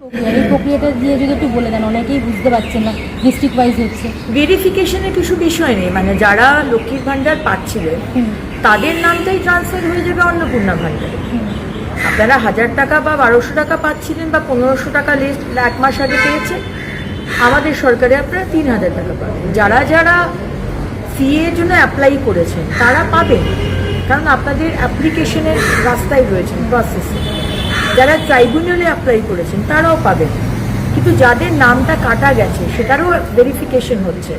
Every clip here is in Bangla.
এই প্রক্রিয়াটা দিয়ে যদি একটু বলে দেন, অনেকেই বুঝতে পারছেন না, ডিস্ট্রিক্ট ওয়াইজ হচ্ছে। ভেরিফিকেশনের কিছু বিষয় নেই, মানে যারা লক্ষ্মীর ভাণ্ডার পাচ্ছিলেন তাদের নামটাই ট্রান্সফার হয়ে যাবে অন্নপূর্ণা ভাণ্ডারে। আপনারা 1000 টাকা বা 1200 টাকা পাচ্ছিলেন বা 1500 টাকা লিস্ট 1 মাস আগে পেয়েছেন, আমাদের সরকারে আপনারা 3000 টাকা পাবেন। যারা যারা সিএর জন্য অ্যাপ্লাই করেছেন তারা পাবেন, কারণ আপনাদের অ্যাপ্লিকেশনের রাস্তায় রয়েছেন, প্রসেসে। যারা ট্রাইব্যুনালে অ্যাপ্লাই করেছেন তারাও পাবেন, কিন্তু যাদের নামটা কাটা গেছে সেটারও ভেরিফিকেশন হচ্ছে,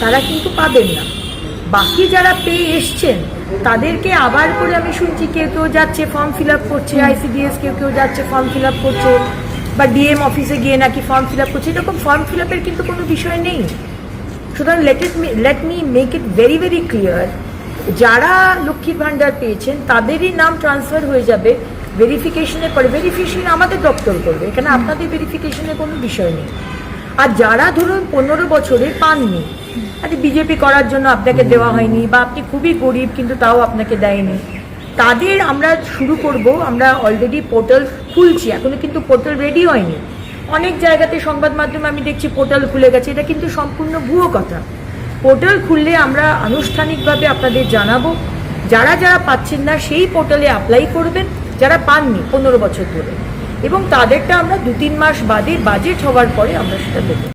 তারা কিন্তু পাবেন না। বাকি যারা পেয়ে এসছেন তাদেরকে আবার করে আমি শুনছি কেউ কেউ যাচ্ছে ফর্ম ফিল আপ করছে, আইসিডিএস কেউ কেউ যাচ্ছে ফর্ম ফিল আপ করছে, বা ডিএম অফিসে গিয়ে নাকি ফর্ম ফিল আপ করছে। এরকম ফর্ম ফিল আপের কিন্তু কোনো বিষয় নেই। সুতরাং let me make it very very clear, যারা লক্ষ্মীর ভাণ্ডার পেয়েছেন তাদেরই নাম ট্রান্সফার হয়ে যাবে ভেরিফিকেশনের পরে। ভেরিফিকেশন আমাদের দপ্তর করবে, এখানে আপনাদের ভেরিফিকেশনের কোনো বিষয় নেই। আর যারা ধরুন 15 বছরে পাননি, আরে বিজেপি করার জন্য আপনাকে দেওয়া হয়নি, বা আপনি খুবই গরিব কিন্তু তাও আপনাকে দেয়নি, তাদের আমরা শুরু করব। আমরা অলরেডি পোর্টাল খুলছি, এখনো কিন্তু পোর্টাল রেডি হয়নি। অনেক জায়গাতে সংবাদ মাধ্যমে আমি দেখছি পোর্টাল খুলে গেছে, এটা কিন্তু সম্পূর্ণ ভুয়ো কথা। পোর্টাল খুললে আমরা আনুষ্ঠানিকভাবে আপনাদের জানাবো। যারা যারা পাচ্ছেন না সেই পোর্টালে অ্যাপ্লাই করবেন, যারা পাননি 15 বছর ধরে, এবং তাদেরটা আমরা 2-3 মাস বাদে বাজেট হওয়ার পরে আমরা সেটা দেবো।